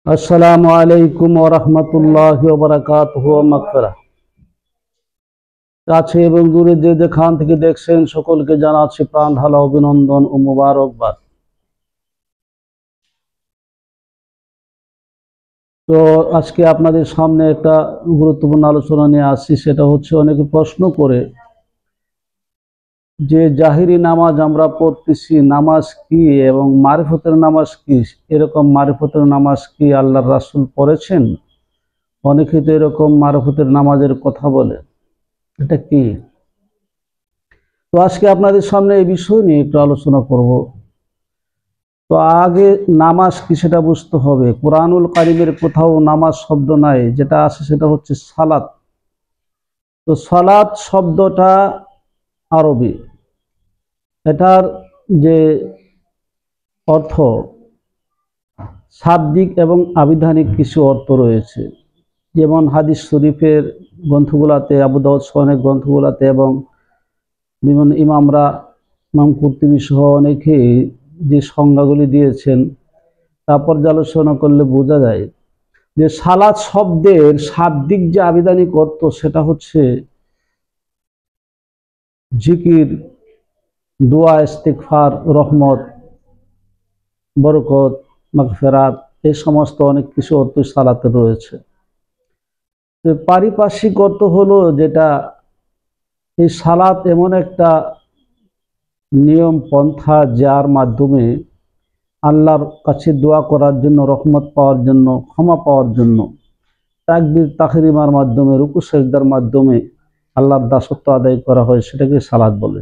আসসালামু আলাইকুম ওয়া রাহমাতুল্লাহি ওয়া বারাকাতুহু ওয়া মাগফিরাহ। কাছে এবং দূরে যে যেখান থেকে দেখছেন সকলকে জানাচ্ছি প্রাণ ঢালা অভিনন্দন ও মুবারকবাদ। তো আজকে আপনাদের সামনে একটা গুরুত্বপূর্ণ আলোচনা নিয়ে আসছি, সেটা হচ্ছে অনেকে প্রশ্ন করে যে জাহিরি নামাজ আমরা পড়তেছি, নামাজ কি এবং মারিফতের নামাজ কি? এরকম মারিফতের নামাজ কি আল্লাহর রাসূল পড়েছেন? অনেকে তো এরকম মারিফতের নামাজের কথা বলে, এটা কি? তো আজকে আপনাদের সামনে এই বিষয় নিয়ে একটু আলোচনা করব। তো আগে নামাজ কি সেটা বুঝতে হবে। কোরআনুল কারীমের কোথাও নামাজ শব্দ নাই, যেটা আছে সেটা হচ্ছে সালাত। তো সালাত শব্দটা আরবি, এটার যে অর্থ শাব্দিক এবং আবিধানিক কিছু অর্থ রয়েছে, যেমন হাদিস শরীফের গ্রন্থগুলাতে, আবু দাউদ সহ অনেক গ্রন্থগুলাতে এবং বিভিন্ন ইমামরা, ইমাম কুরতুবী সহ অনেকেই যে সংজ্ঞাগুলি দিয়েছেন তা পর্যালোচনা করলে বোঝা যায় যে সালাত শব্দের শাব্দিক যে আবিধানিক অর্থ সেটা হচ্ছে জিকির, দোয়া, ইস্তিগফার, রহমত, বরকত, মাগফিরাত, এই সমস্ত অনেক কিছু অর্থ সালাতে রয়েছে। তো পারিপার্শ্বিক অর্থ হলো যেটা, এই সালাত এমন একটা নিয়ম পন্থা যার মাধ্যমে আল্লাহর কাছে দোয়া করার জন্য, রহমত পাওয়ার জন্য, ক্ষমা পাওয়ার জন্য, তাকবীর তাহরিমার মাধ্যমে, রুকু সেজদার মাধ্যমে আল্লাহর দাসত্ব আদায় করা হয়, সেটাকে সালাত বলে।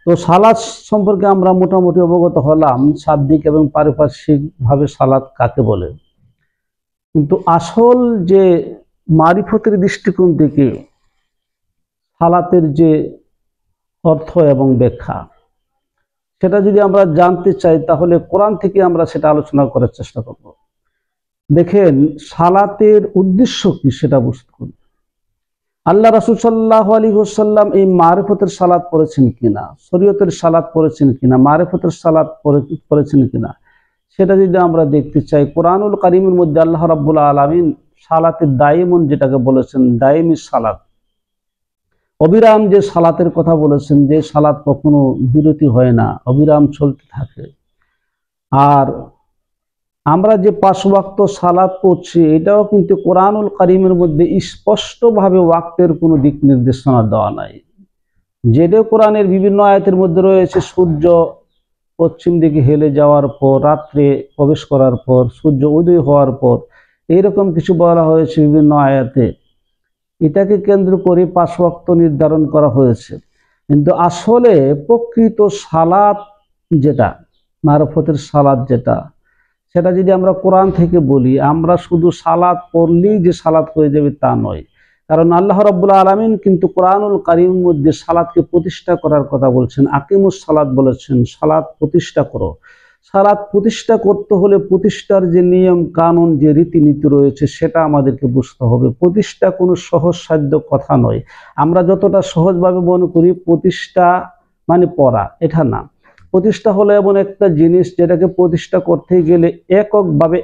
তো সালাত সম্পর্কে আমরা মোটামুটি অবগত হলাম, শাব্দিক এবং পারিপার্শ্বিকভাবে সালাত কাকে বলে। কিন্তু আসল যে মারিফতের দৃষ্টিকোণ থেকে সালাতের যে অর্থ এবং ব্যাখ্যা, সেটা যদি আমরা জানতে চাই তাহলে কোরআন থেকে আমরা সেটা আলোচনা করার চেষ্টা করব। দেখেন, সালাতের উদ্দেশ্য কি সেটা বুঝতে হবে। আল্লাহ রাসূল সাল্লাল্লাহু আলাইহি ওয়াসাল্লাম এই মারিফতের সালাত পড়েছেন কিনা, শরীয়তের সালাত পড়েছেন কিনা, মারিফতের সালাত পড়েছেন কিনা, সেটা যদি আমরা দেখতে চাই, কোরআনুল কারীমের মধ্যে আল্লাহ রাব্বুল আলামিন সালাতের দায়মুন যেটাকে বলেছেন, দায়মি সালাত, অবিরাম যে সালাতের কথা বলেছেন, যে সালাত কখনো বিরতি হয় না, অবিরাম চলতে থাকে। আর আমরা যে 5 ওয়াক্ত সালাত পড়ছি, এটাও কিন্তু কোরআনুল কারীমের মধ্যে স্পষ্টভাবে ওয়াক্তের কোনো দিক নির্দেশনা দেওয়া নাই। যেটা কোরআনের বিভিন্ন আয়াতের মধ্যে রয়েছে, সূর্য পশ্চিম দিকে হেলে যাওয়ার পর, রাত্রে প্রবেশ করার পর, সূর্য উদয় হওয়ার পর, এইরকম কিছু বলা হয়েছে বিভিন্ন আয়াতে। এটাকে কেন্দ্র করে 5 ওয়াক্ত নির্ধারণ করা হয়েছে। কিন্তু আসলে প্রকৃত সালাত যেটা, মারফতের সালাত যেটা, সেটা যদি আমরা কোরআন থেকে বলি, আমরা শুধু সালাত পড়লেই যে সালাত হয়ে যাবে তা নয়। কারণ আল্লাহ রাব্বুল আলামিন কিন্তু কোরআনুল কারীমের মধ্যে সালাতকে প্রতিষ্ঠা করার কথা বলছেন, আকিমুস সালাত বলেছেন, সালাত প্রতিষ্ঠা করো। সালাত প্রতিষ্ঠা করতে হলে প্রতিষ্ঠার যে নিয়ম কানুন, যে রীতিনীতি রয়েছে, সেটা আমাদেরকে বুঝতে হবে। প্রতিষ্ঠা কোনো সহজসাধ্য কথা নয়। আমরা যতটা সহজভাবে মনে করি প্রতিষ্ঠা মানে পড়া, এটা না। প্রতিষ্ঠা হলো এমন একটা জিনিস যেটাকে প্রতিষ্ঠা করতে গেলে এককভাবে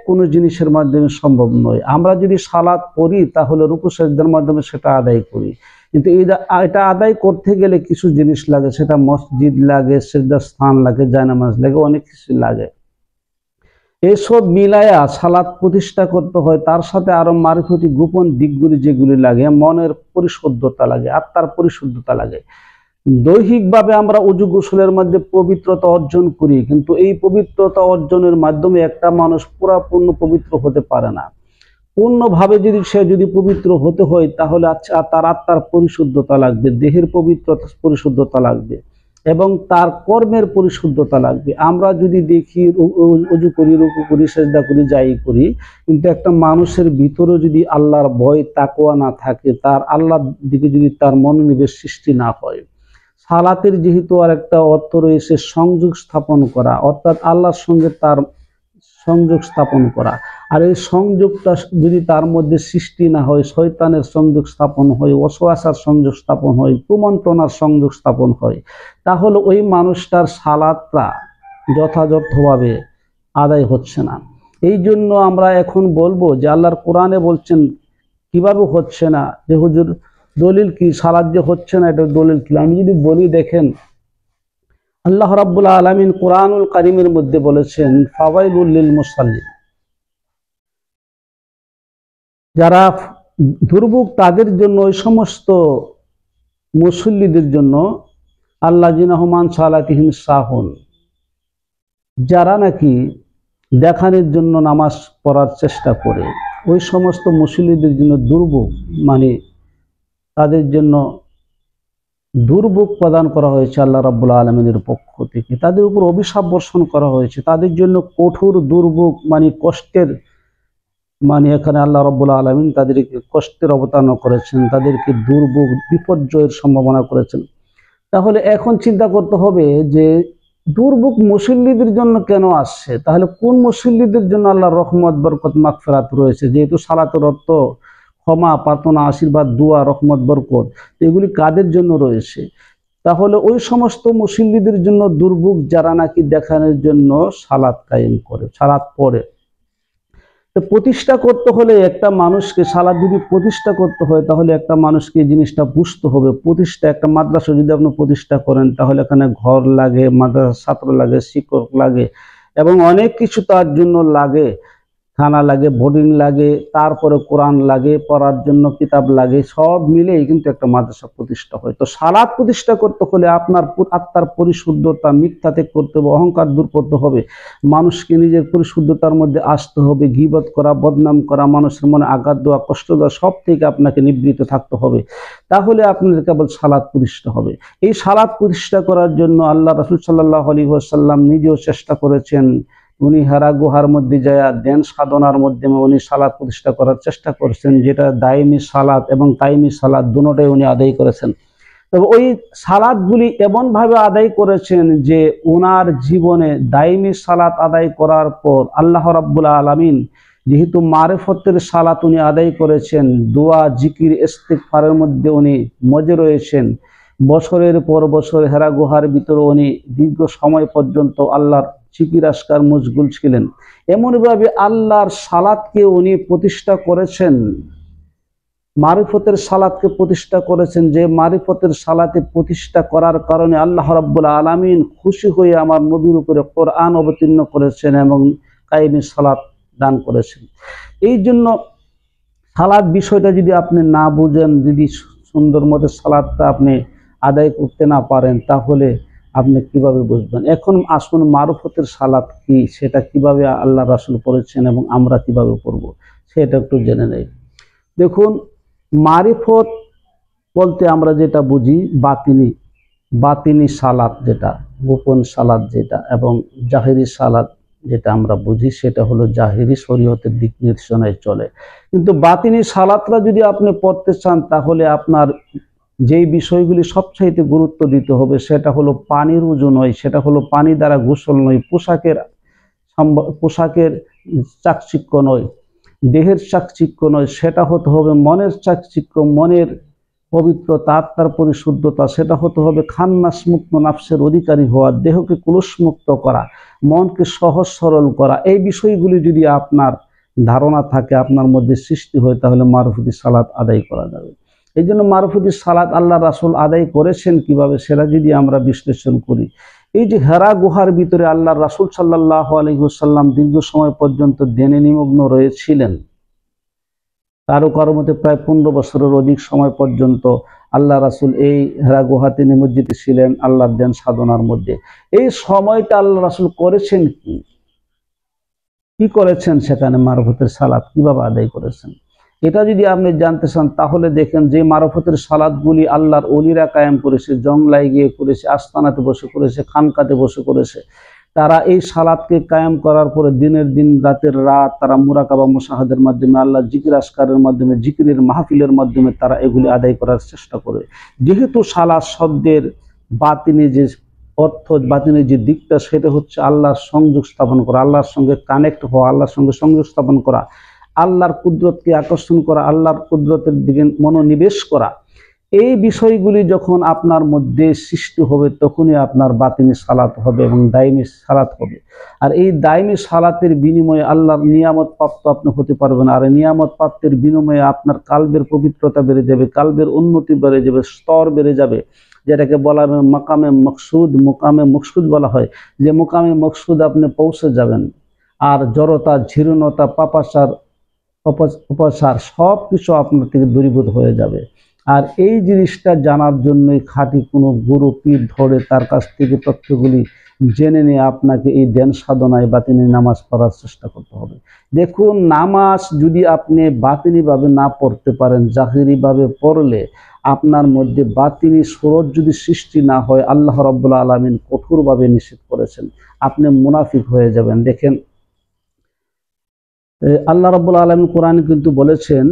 কোনো জিনিসের মাধ্যমে সম্ভব নয়। আমরা যদি সালাত পড়ি তাহলে রুকু সেজদার মাধ্যমে সেটা আদায় করি, কিন্তু এটা আদায় করতে গেলে কিছু জিনিস লাগে, সেটা মসজিদ লাগে, সেজদার স্থান লাগে, জায়নামাজ লাগে, অনেক কিছু লাগে। এসব মিলায়া সালাত প্রতিষ্ঠা করতে হয়। তার সাথে আরো মারিফতি গোপন দিকগুলি যেগুলি লাগে, মনের পরিশুদ্ধতা লাগে, আত্মার পরিশুদ্ধতা লাগে। দৈহিকভাবে আমরা উযু গোসলের মধ্যে পবিত্রতা অর্জন করি, কিন্তু এই পবিত্রতা অর্জনের মাধ্যমে একটা মানুষ পুরাপূর্ণ পবিত্র হতে পারে না। পূর্ণভাবে যদি পবিত্র হতে হয় তাহলে তার আত্মার পরিশুদ্ধতা লাগবে, দেহের পরিশুদ্ধতা লাগবে এবং তার কর্মের পরিশুদ্ধতা লাগবে। আমরা যদি দেখি উযু করি, রুকু করি, সিজদা করি, যাই করি, কিন্তু একটা মানুষের ভিতরে যদি আল্লাহর ভয় তাকওয়া না থাকে, তার আল্লাহর দিকে যদি তার মনোনিবেশ সৃষ্টি না হয়, সালাতের যেহেতু আর একটা অর্থ রয়েছে সংযোগ স্থাপন করা, অর্থাৎ আল্লাহর সঙ্গে তার সংযোগ স্থাপন করা, আর এই সংযোগটা যদি তার মধ্যে সৃষ্টি না হয়, শয়তানের সংযোগ স্থাপন হয়, ওয়াসওয়াসার সংযোগ স্থাপন হয়, কুমন্ত্রণার সংযোগ স্থাপন হয়, তাহলে ওই মানুষটার সালাতটা যথাযথভাবে আদায় হচ্ছে না। এই জন্য আমরা এখন বলবো যে আল্লাহর কোরআনে বলছেন কিভাবে হচ্ছে না, যে হুজুর দলিল কি, সালাত যে হচ্ছে না এটা দলিল কি? আমি যদি বলি, দেখেন আল্লাহ রাব্বুল আলামিন কোরআনুল কারীমের মধ্যে বলেছেন ফাওয়াইলুল লিল মুসাল্লিন, যারা দুর্ভোগ তাদের জন্য, ওই সমস্ত মুসল্লিদের জন্য, আল্লাযিনা হুম আন সালাতিহিম সাহুন, যারা নাকি দেখানোর জন্য নামাজ পড়ার চেষ্টা করে, ওই সমস্ত মুসল্লিদের জন্য দুর্ভোগ, মানে তাদের জন্য দুর্ভোগ প্রদান করা হয়েছে আল্লাহ রাব্বুল আলামিনের পক্ষ থেকে, তাদের উপর অভিশাপ বর্ষণ করা হয়েছে, তাদের জন্য কঠোর দুর্ভোগ মানে কষ্টের, মানে এখানে আল্লাহ রাব্বুল আলামিন তাদেরকে কষ্টের অবতারণা করেছেন, তাদেরকে দুর্ভোগ বিপর্যয়ের সম্ভাবনা করেছেন। তাহলে এখন চিন্তা করতে হবে যে দুর্ভোগ মুসল্লিদের জন্য কেন আসছে? তাহলে কোন মুসল্লিদের জন্য আল্লাহর রহমত, বরকত, মাগফিরাত রয়েছে? যেহেতু সালাতের অর্থ ক্ষমা প্রার্থনা, আশীর্বাদ, দোয়া, রহমত, বরকত, এগুলি কাদের জন্য রয়েছে? তাহলে ওই সমস্ত মুসল্লিদের জন্য দুর্ভোগ যারা নাকি দেখানোর জন্য সালাত কায়েম করে, সালাত পড়ে। তো প্রতিষ্ঠা করতে হলে একটা মানুষকে, সালাত যদি প্রতিষ্ঠা করতে হয় তাহলে একটা মানুষকে এই জিনিসটা বুঝতে হবে। প্রতিষ্ঠা, একটা মাদ্রাসা যদি আপনি প্রতিষ্ঠা করেন তাহলে এখানে ঘর লাগে, মাদ্রাসা ছাত্র লাগে, শিক্ষক লাগে এবং অনেক কিছু তার জন্য লাগে, খানা লাগে, বোর্ডিং লাগে, তারপরে কোরআন লাগে, পড়ার জন্য কিতাব লাগে, সব মিলেই কিন্তু একটা মাদ্রাসা প্রতিষ্ঠা হয়। তো সালাত প্রতিষ্ঠা করতে হলে আপনার আত্মার পরিশুদ্ধতা, মিথ্যা ত্যাগ করতে হবে, অহংকার দূর করতে হবে, মানুষকে নিজের পরিশুদ্ধতার মধ্যে আসতে হবে, গীবত করা, বদনাম করা, মানুষের মনে আঘাত দেওয়া, কষ্ট দেওয়া, সব থেকে আপনাকে নিবৃত্ত থাকতে হবে। তাহলে আপনার কেবল সালাত প্রতিষ্ঠা হবে। এই সালাত প্রতিষ্ঠা করার জন্য আল্লাহ রাসূল সাল্লাল্লাহু আলাইহি ওয়াসাল্লাম নিজেও চেষ্টা করেছেন। উনি হেরা গুহার মধ্যে যায় ধ্যান সাধনার মাধ্যমে উনি সালাত প্রতিষ্ঠা করার চেষ্টা করেছেন, যেটা দায়মি সালাত এবং কায়েমি সালাত দুটোটাই উনি আদায় করেছেন। তবে ওই সালাতগুলি এমনভাবে আদায় করেছেন যে ওনার জীবনে দায়মি সালাত আদায় করার পর আল্লাহ রাব্বুল আলামিন যেহেতু মারিফতের সালাত উনি আদায় করেছেন, দোয়া, জিকির, ইস্তিগফারের মধ্যে উনি মজে রয়েছেন, বছরের পর বছর হেরা গুহার ভিতরে উনি দীর্ঘ সময় পর্যন্ত আল্লাহর জিকির আসকার মশগুল ছিলেন। এমনভাবে আল্লাহর সালাতকে উনি প্রতিষ্ঠা করেছেন, মারিফতের সালাতকে প্রতিষ্ঠা করেছেন, যে মারিফতের সালাতে প্রতিষ্ঠা করার কারণে আল্লাহ রাব্বুল আলামিন খুশি হয়ে আমার নবীর উপরে কোরআন অবতীর্ণ করেছেন এবং কায়েমি সালাত দান করেছেন। এই জন্য সালাত বিষয়টা যদি আপনি না বুঝেন, যদি সুন্দর মতো সালাতটা আপনি আদায় করতে না পারেন, তাহলে আপনি কিভাবে বুঝবেন? এখন আসুন মারুফতের সালাত কি, সেটা কিভাবে আল্লাহ রাসূল পড়েছেন এবং আমরা কিভাবে পড়ব সেটা একটু জেনে নেই। দেখুন, মারিফত বলতে আমরা যেটা বুঝি বাতিনি সালাত, যেটা গোপন সালাত যেটা, এবং জাহেরি সালাত যেটা আমরা বুঝি, সেটা হলো জাহেরি, শরীয়তের দিক নির্দেশনায় চলে। কিন্তু বাতিনি সালাতরা যদি আপনি পড়তে চান তাহলে আপনার যেই বিষয়গুলি সবচাইতে গুরুত্ব দিতে হবে সেটা হলো পানির উজু নয়, সেটা হলো পানি দ্বারা গোসল নয়, পোশাকের চাকচিক্য নয়, দেহের চাকচিক্য নয়, সেটা হতে হবে মনের চাকচিক্য, মনের পবিত্রতা, আত্মার পরিশুদ্ধতা, সেটা হতে হবে খান্নাস মুক্ত নাফসের অধিকারী হওয়া, দেহকে কুলুষমুক্ত করা, মনকে সহজ সরল করা। এই বিষয়গুলি যদি আপনার ধারণা থাকে, আপনার মধ্যে সৃষ্টি হয়, তাহলে মারুফতি সালাত আদায় করা যাবে। এই জন্য মারুফতি সালাত আল্লাহ রাসূল আদায় করেছেন কিভাবে সেটা যদি আমরা বিশ্লেষণ করি, এই যে হেরা গুহার ভিতরে আল্লাহ রাসূল সাল্লাল্লাহু আলাইহি ওয়াসাল্লাম দীর্ঘ সময় পর্যন্ত ধ্যানে নিমগ্ন রয়েছিলেন, কারো কারো মতে প্রায় 15 বছরের অধিক সময় পর্যন্ত আল্লাহ রাসূল এই হেরা গুহাতে নিমজ্জিত ছিলেন আল্লাহর ধ্যান সাধনার মধ্যে। এই সময়টা আল্লাহ রাসূল করেছেন কি করেছেন, সেখানে মারুফতের সালাত কিভাবে আদায় করেছেন, এটা যদি আপনি জানতে চান তাহলে দেখেন যে মারুফতের সালাতগুলি আল্লাহর ওলিরা কায়েম করেছে, জংলায় গিয়ে করেছে, আস্তানাতে বসে করেছে, খানকাতে বসে করেছে। তারা এই সালাতকে কায়েম করার পরে দিনের দিন, রাতের রাত তারা মুরাকাবা মুশাহাদার মাধ্যমে, আল্লাহ জিকির আসকারের মাধ্যমে, জিকিরের মাহফিলের মাধ্যমে তারা এগুলি আদায় করার চেষ্টা করে। যেহেতু সালাত শব্দের বাতিনি যে অর্থ, বাতিনি যে দিকটা, সেটা হচ্ছে আল্লাহর সংযোগ স্থাপন করা, আল্লাহর সঙ্গে কানেক্ট হওয়া, আল্লাহর সঙ্গে সংযোগ স্থাপন করা, আল্লাহর কুদরতকে আকর্ষণ করা, আল্লাহর কুদরতের দিকে মনোনিবেশ করা। এই বিষয়গুলি যখন আপনার মধ্যে সৃষ্টি হবে তখনই আপনার বাতিনি সালাত হবে এবং দায়মি সালাত হবে। আর এই দায়মি সালাতের বিনিময়ে আল্লাহর নিয়ামত প্রাপ্ত আপনি হতে পারবেন। আর নিয়ামত প্রাপ্তের বিনিময়ে আপনার কালবের পবিত্রতা বেড়ে যাবে, কালবের উন্নতি বেড়ে যাবে, স্তর বেড়ে যাবে, যেটাকে বলা হয় মাকামে মকসুদ। মোকামে মকসুদ বলা হয় যে মোকামে মকসুদ আপনি পৌঁছে যাবেন। আর জড়তা, ঝিরুনতা, পাপাচার, অপসার সব কিছু আপনার থেকে দূরীভূত হয়ে যাবে। আর এই জিনিসটা জানার জন্যই খাঁটি কোনো গুরু পীর ধরে তার কাছ থেকে তথ্যগুলি জেনে নিয়ে আপনাকে এই ধ্যান সাধনায় বাতিনি নামাজ পড়ার চেষ্টা করতে হবে। দেখুন, নামাজ যদি আপনি বাতিনিভাবে না পড়তে পারেন, জাহিরিভাবে পড়লে আপনার মধ্যে বাতিনি সুরত যদি সৃষ্টি না হয়, আল্লাহ রাব্বুল আলামিন কঠোরভাবে নিষেধ করেছেন, আপনি মুনাফিক হয়ে যাবেন। দেখেন, আল্লাহ রাব্বুল আলামিন কোরআনে কিন্তু বলেছেন,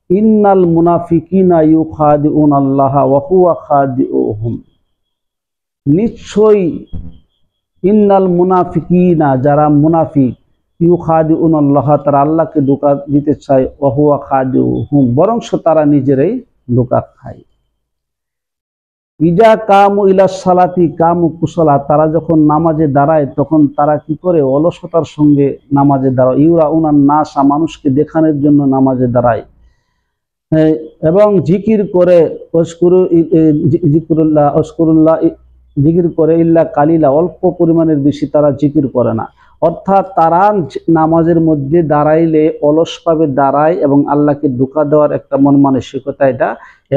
ইন্নাল মুনাফিকিনা ইউখাদিউন আল্লাহ ওয়া হুয়া খাদিউহুম। নিশ্চয়ই ইন্নাল মুনাফিকিনা, যারা মুনাফিক, ইউখাদিউন আল্লাহ, তারা আল্লাহকে ধোঁকা দিতে চায়, ওয়া হুয়া খাদিউহুম, বরং তারা নিজেরাই ধোঁকা খায়। ইজা কামু ইলা সালাতি কামু কুশলা, তারা যখন নামাজে দাঁড়ায় তখন তারা কি করে? অলসতার সঙ্গে নামাজে দাঁড়ায়। ইউরা উনান নাসা, মানুষকে দেখানোর জন্য নামাজে দাঁড়ায়। এবং জিকির করে, জিকির করে ইল্লা কালিলা, অল্প পরিমাণের বেশি তারা জিকির করে না। অর্থাৎ তারা নামাজের মধ্যে দাঁড়াইলে অলসভাবে দাঁড়ায় এবং আল্লাহকে ধোঁকা দেওয়ার একটা মন মানসিকতা এটা,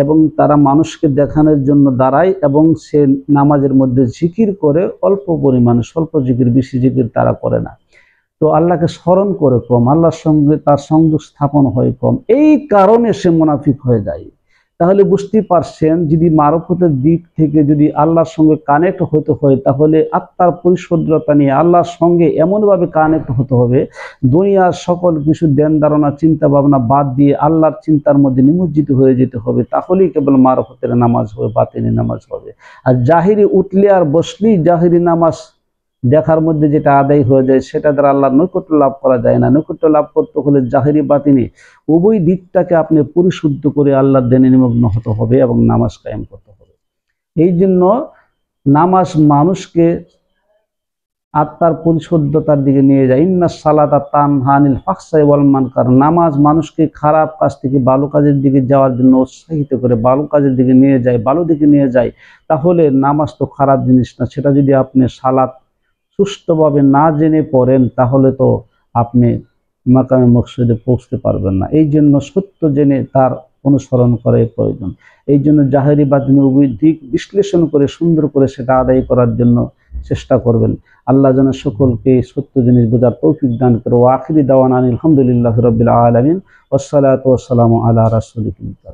এবং তারা মানুষকে দেখানোর জন্য দাঁড়ায় এবং সে নামাজের মধ্যে জিকির করে অল্প পরিমাণে, স্বল্প জিকির, বেশি জিকির তারা করে না। তো আল্লাহকে স্মরণ করে কম, আল্লাহর সঙ্গে তার সংযোগ স্থাপন হয় কম, এই কারণে সে মুনাফিক হয়ে যায়। তাহলে বুঝতেই পারছেন, যদি মারফতের দিক থেকে যদি আল্লাহর সঙ্গে কানেক্ট হতে হয়, তাহলে আত্মার পরিশুদ্ধতা নিয়ে আল্লাহর সঙ্গে এমনভাবে কানেক্ট হতে হবে, দুনিয়ার সকল কিছু ধ্যান ধারণা, চিন্তা ভাবনা বাদ দিয়ে আল্লাহর চিন্তার মধ্যে নিমজ্জিত হয়ে যেতে হবে। তাহলেই কেবল মারফতের নামাজ হবে, বাতিনি নামাজ হবে। আর জাহিরি উঠলে আর বসলেই জাহিরি নামাজ দেখার মধ্যে যেটা আদায় হয়ে যায়, সেটা দ্বারা আল্লাহর নৈকট্য লাভ করা যায় না। নৈকট্য লাভ করতে হলে জাহিরি বাতিনি উভয় দিকটাকে আপনি পরিশুদ্ধ করে আল্লাহর ধ্যানে নিমগ্ন হতে হবে এবং নামাজ কায়েম করতে হবে। এই জন্য নামাজ মানুষকে আত্মার পরিশুদ্ধতার দিকে নিয়ে যায়। ইন্না সালাতা তানহা আনিল ফাহশাই ওয়াল মুনকার, নামাজ মানুষকে খারাপ কাজ থেকে ভালো কাজের দিকে যাওয়ার জন্য উৎসাহিত করে, ভালো কাজের দিকে নিয়ে যায়, ভালো দিকে নিয়ে যায়। তাহলে নামাজ তো খারাপ জিনিস না। সেটা যদি আপনি সালাত সুষ্ঠুভাবে না জেনে পড়েন, তাহলে তো আপনি মাকামে মকসুদে পৌঁছতে পারবেন না। এই জন্য সত্য জেনে তার অনুসরণ করাই প্রয়োজন। এই জন্য জাহেরি বাতিনি উভয় দিক বিশ্লেষণ করে সুন্দর করে সেটা আদায় করার জন্য চেষ্টা করবেন। আল্লাহ যেন সকলকে সত্য জিনিস বোঝার তৌফিক দান করে। ওয়া আখিরি দাওয়ানা আলহামদুলিল্লাহি রাব্বিল আলামিন, ওয়াসসালাতু ওয়াসসালামু আলা রাসূলিল কারীম।